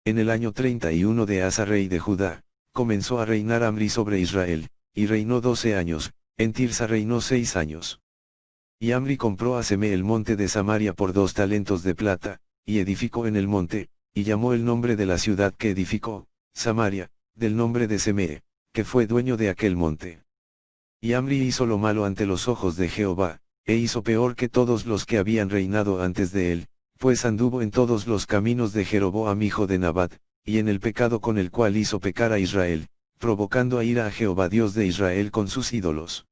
En el año 31 de Asa rey de Judá, comenzó a reinar Amri sobre Israel, y reinó 12 años, en Tirsa reinó 6 años. Y Amri compró a Semé el monte de Samaria por 2 talentos de plata, y edificó en el monte, y llamó el nombre de la ciudad que edificó, Samaria, del nombre de Semé, que fue dueño de aquel monte. Y Amri hizo lo malo ante los ojos de Jehová, e hizo peor que todos los que habían reinado antes de él, pues anduvo en todos los caminos de Jeroboam hijo de Nabat, y en el pecado con el cual hizo pecar a Israel, provocando a ira a Jehová Dios de Israel con sus ídolos.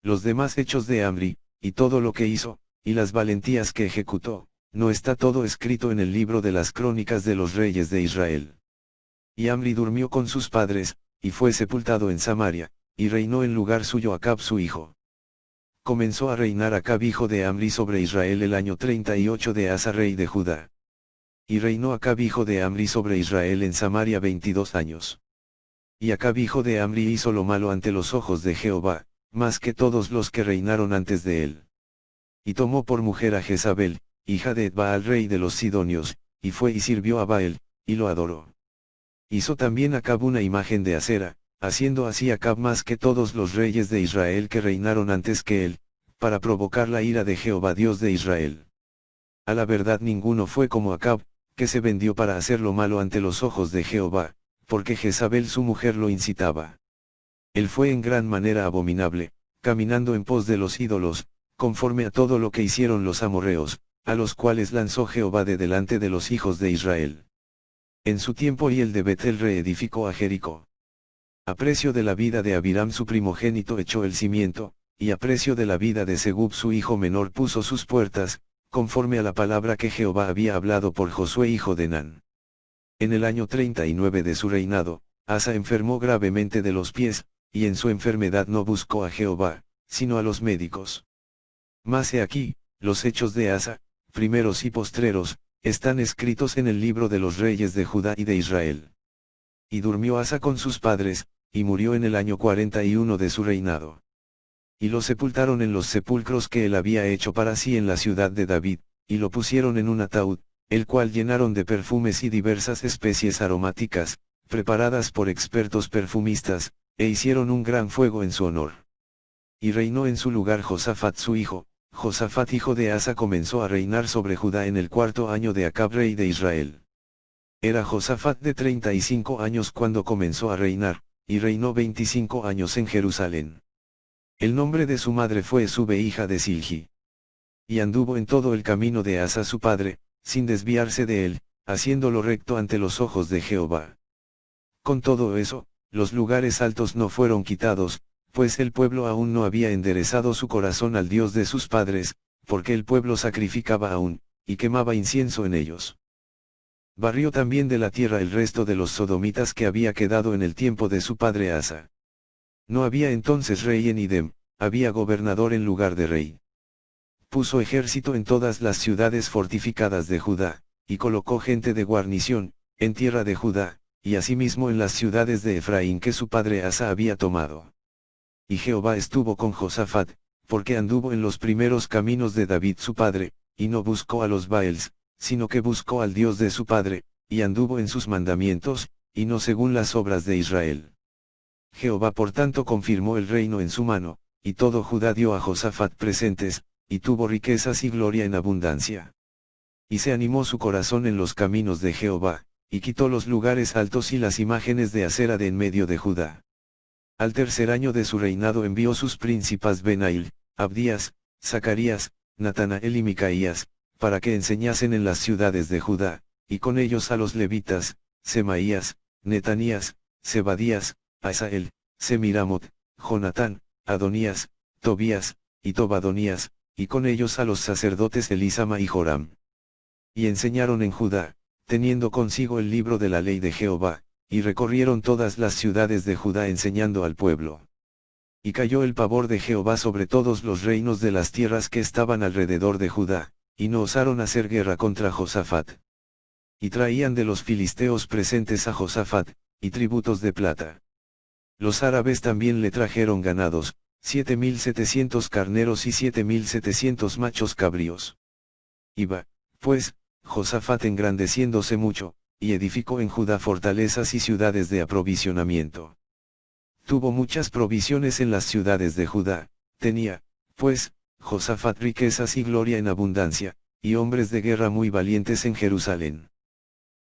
Los demás hechos de Amri, y todo lo que hizo, y las valentías que ejecutó, ¿no está todo escrito en el libro de las crónicas de los reyes de Israel? Y Amri durmió con sus padres, y fue sepultado en Samaria, y reinó en lugar suyo Acab su hijo. Comenzó a reinar Acab hijo de Amri sobre Israel el año 38 de Asa rey de Judá. Y reinó Acab hijo de Amri sobre Israel en Samaria 22 años. Y Acab hijo de Amri hizo lo malo ante los ojos de Jehová, más que todos los que reinaron antes de él. Y tomó por mujer a Jezabel, hija de Baal rey de los Sidonios, y fue y sirvió a Baal, y lo adoró. Hizo también Acab una imagen de acera, haciendo así Acab más que todos los reyes de Israel que reinaron antes que él, para provocar la ira de Jehová Dios de Israel. A la verdad ninguno fue como Acab, que se vendió para hacer lo malo ante los ojos de Jehová, porque Jezabel su mujer lo incitaba. Él fue en gran manera abominable, caminando en pos de los ídolos, conforme a todo lo que hicieron los amorreos, a los cuales lanzó Jehová de delante de los hijos de Israel. En su tiempo y el de Betel reedificó a Jericó. A precio de la vida de Abiram su primogénito echó el cimiento, y a precio de la vida de Segub su hijo menor puso sus puertas, conforme a la palabra que Jehová había hablado por Josué hijo de Nan. En el año 39 de su reinado, Asa enfermó gravemente de los pies, y en su enfermedad no buscó a Jehová, sino a los médicos. Mas he aquí, los hechos de Asa, primeros y postreros, están escritos en el libro de los reyes de Judá y de Israel. Y durmió Asa con sus padres, y murió en el año 41 de su reinado. Y lo sepultaron en los sepulcros que él había hecho para sí en la ciudad de David, y lo pusieron en un ataúd, el cual llenaron de perfumes y diversas especies aromáticas, preparadas por expertos perfumistas, e hicieron un gran fuego en su honor. Y reinó en su lugar Josafat su hijo. Josafat hijo de Asa comenzó a reinar sobre Judá en el 4º año de Acab rey de Israel. Era Josafat de 35 años cuando comenzó a reinar, y reinó 25 años en Jerusalén. El nombre de su madre fue Sube hija de Silgi. Y anduvo en todo el camino de Asa su padre, sin desviarse de él, haciendo lo recto ante los ojos de Jehová. Con todo eso, los lugares altos no fueron quitados, pues el pueblo aún no había enderezado su corazón al Dios de sus padres, porque el pueblo sacrificaba aún, y quemaba incienso en ellos. Barrió también de la tierra el resto de los sodomitas que había quedado en el tiempo de su padre Asa. No había entonces rey en Idem, había gobernador en lugar de rey. Puso ejército en todas las ciudades fortificadas de Judá, y colocó gente de guarnición, en tierra de Judá, y asimismo en las ciudades de Efraín que su padre Asa había tomado. Y Jehová estuvo con Josafat, porque anduvo en los primeros caminos de David su padre, y no buscó a los Baals, sino que buscó al Dios de su padre, y anduvo en sus mandamientos, y no según las obras de Israel. Jehová por tanto confirmó el reino en su mano, y todo Judá dio a Josafat presentes, y tuvo riquezas y gloria en abundancia. Y se animó su corazón en los caminos de Jehová, y quitó los lugares altos y las imágenes de acera de en medio de Judá. Al 3er año de su reinado envió sus príncipes Benail, Abdías, Zacarías, Natanael y Micaías, para que enseñasen en las ciudades de Judá, y con ellos a los levitas, Semaías, Netanías, Zebadías, Asael, Semiramot, Jonatán, Adonías, Tobías, y Tobadonías, y con ellos a los sacerdotes Elisama y Joram. Y enseñaron en Judá, teniendo consigo el libro de la ley de Jehová, y recorrieron todas las ciudades de Judá enseñando al pueblo. Y cayó el pavor de Jehová sobre todos los reinos de las tierras que estaban alrededor de Judá, y no osaron hacer guerra contra Josafat. Y traían de los filisteos presentes a Josafat, y tributos de plata. Los árabes también le trajeron ganados, 7.700 carneros y 7.700 machos cabríos. Iba, pues, Josafat engrandeciéndose mucho, y edificó en Judá fortalezas y ciudades de aprovisionamiento. Tuvo muchas provisiones en las ciudades de Judá, tenía, pues, Josafat riquezas y gloria en abundancia, y hombres de guerra muy valientes en Jerusalén.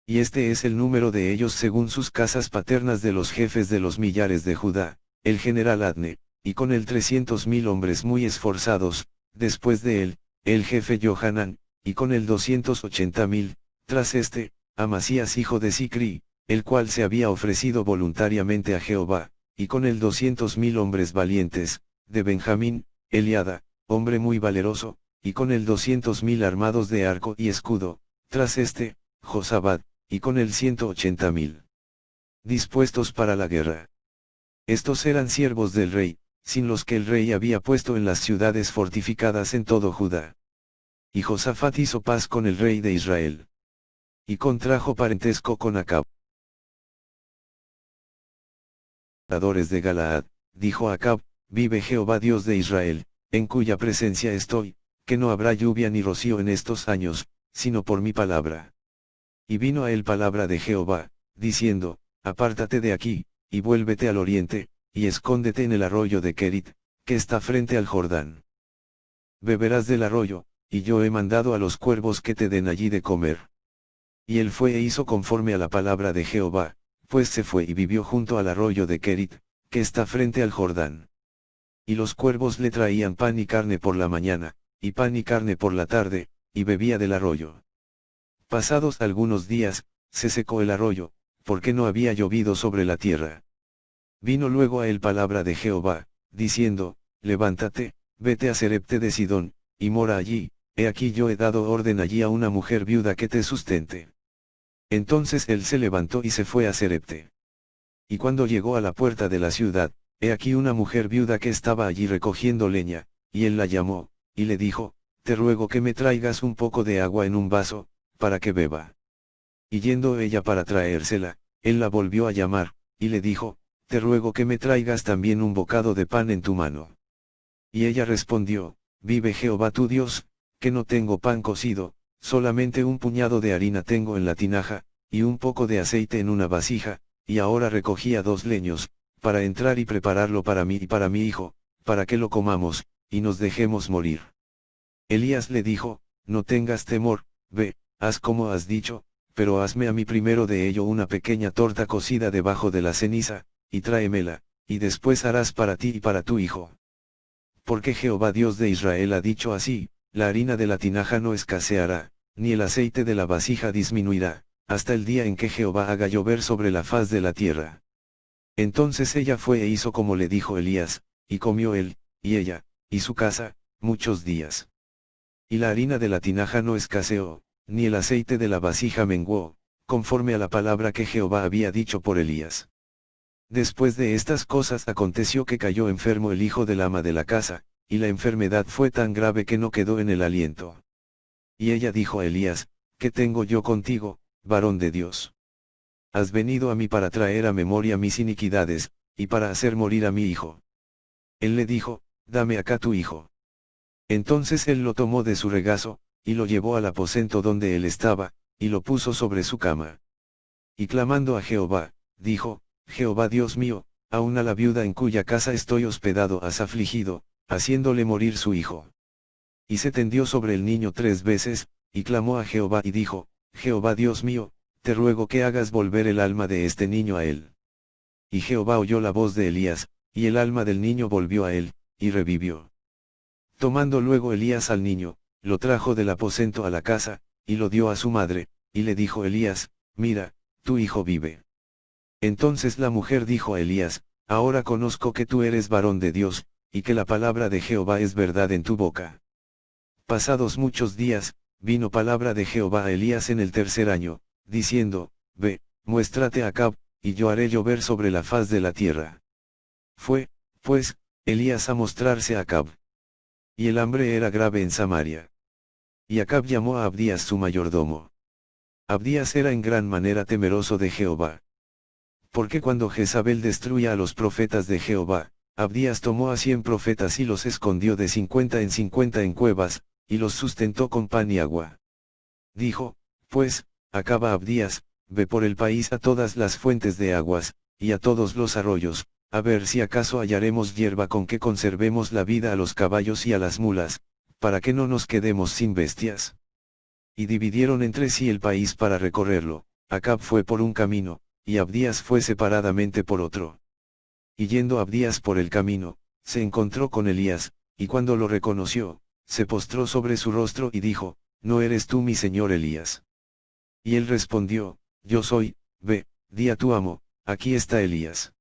Y este es el número de ellos según sus casas paternas de los jefes de los millares de Judá, el general Adne, y con él 300.000 hombres muy esforzados, después de él, el jefe Johanán, y con él 280.000, tras este, Amasías hijo de Sicri, el cual se había ofrecido voluntariamente a Jehová, y con él 200.000 hombres valientes, de Benjamín, Eliada, hombre muy valeroso, y con él 200.000 armados de arco y escudo, tras este, Josabad, y con él 180.000. Dispuestos para la guerra. Estos eran siervos del rey, sin los que el rey había puesto en las ciudades fortificadas en todo Judá. Y Josafat hizo paz con el rey de Israel. Y contrajo parentesco con Acab. De Galaad, dijo Acab, vive Jehová Dios de Israel, en cuya presencia estoy, que no habrá lluvia ni rocío en estos años, sino por mi palabra. Y vino a él palabra de Jehová, diciendo, apártate de aquí, y vuélvete al oriente, y escóndete en el arroyo de Kerit, que está frente al Jordán. Beberás del arroyo, y yo he mandado a los cuervos que te den allí de comer. Y él fue e hizo conforme a la palabra de Jehová, pues se fue y vivió junto al arroyo de Kerit, que está frente al Jordán. Y los cuervos le traían pan y carne por la mañana, y pan y carne por la tarde, y bebía del arroyo. Pasados algunos días, se secó el arroyo, porque no había llovido sobre la tierra. Vino luego a él palabra de Jehová, diciendo, levántate, vete a Serepte de Sidón, y mora allí, he aquí yo he dado orden allí a una mujer viuda que te sustente. Entonces él se levantó y se fue a Serepte. Y cuando llegó a la puerta de la ciudad, he aquí una mujer viuda que estaba allí recogiendo leña, y él la llamó, y le dijo, te ruego que me traigas un poco de agua en un vaso, para que beba. Y yendo ella para traérsela, él la volvió a llamar, y le dijo, te ruego que me traigas también un bocado de pan en tu mano. Y ella respondió, vive Jehová tu Dios, que no tengo pan cocido, solamente un puñado de harina tengo en la tinaja, y un poco de aceite en una vasija, y ahora recogía 2 leños, para entrar y prepararlo para mí y para mi hijo, para que lo comamos, y nos dejemos morir. Elías le dijo, no tengas temor, ve, haz como has dicho, pero hazme a mí primero de ello una pequeña torta cocida debajo de la ceniza, y tráemela, y después harás para ti y para tu hijo. Porque Jehová Dios de Israel ha dicho así, la harina de la tinaja no escaseará, ni el aceite de la vasija disminuirá, hasta el día en que Jehová haga llover sobre la faz de la tierra. Entonces ella fue e hizo como le dijo Elías, y comió él, y ella, y su casa, muchos días. Y la harina de la tinaja no escaseó, ni el aceite de la vasija menguó, conforme a la palabra que Jehová había dicho por Elías. Después de estas cosas aconteció que cayó enfermo el hijo del ama de la casa, y la enfermedad fue tan grave que no quedó en el aliento. Y ella dijo a Elías, ¿qué tengo yo contigo, varón de Dios? Has venido a mí para traer a memoria mis iniquidades, y para hacer morir a mi hijo. Él le dijo, dame acá tu hijo. Entonces él lo tomó de su regazo, y lo llevó al aposento donde él estaba, y lo puso sobre su cama. Y clamando a Jehová, dijo, Jehová Dios mío, aun a la viuda en cuya casa estoy hospedado has afligido, haciéndole morir su hijo. Y se tendió sobre el niño 3 veces, y clamó a Jehová y dijo, Jehová Dios mío, te ruego que hagas volver el alma de este niño a él. Y Jehová oyó la voz de Elías, y el alma del niño volvió a él, y revivió. Tomando luego Elías al niño, lo trajo del aposento a la casa, y lo dio a su madre, y le dijo Elías, mira, tu hijo vive. Entonces la mujer dijo a Elías, ahora conozco que tú eres varón de Dios, y que la palabra de Jehová es verdad en tu boca. Pasados muchos días, vino palabra de Jehová a Elías en el 3er año, diciendo, ve, muéstrate a Acab, y yo haré llover sobre la faz de la tierra. Fue, pues, Elías a mostrarse a Acab. Y el hambre era grave en Samaria. Y Acab llamó a Abdías su mayordomo. Abdías era en gran manera temeroso de Jehová. Porque cuando Jezabel destruía a los profetas de Jehová, Abdías tomó a 100 profetas y los escondió de 50 en 50 en cuevas, y los sustentó con pan y agua. Dijo, pues, Acab a Abdías, ve por el país a todas las fuentes de aguas, y a todos los arroyos, a ver si acaso hallaremos hierba con que conservemos la vida a los caballos y a las mulas, para que no nos quedemos sin bestias. Y dividieron entre sí el país para recorrerlo, Acab fue por un camino, y Abdías fue separadamente por otro. Y yendo Abdías por el camino, se encontró con Elías, y cuando lo reconoció, se postró sobre su rostro y dijo, ¿no eres tú mi señor Elías? Y él respondió, yo soy, ve, di a tu amo, aquí está Elías.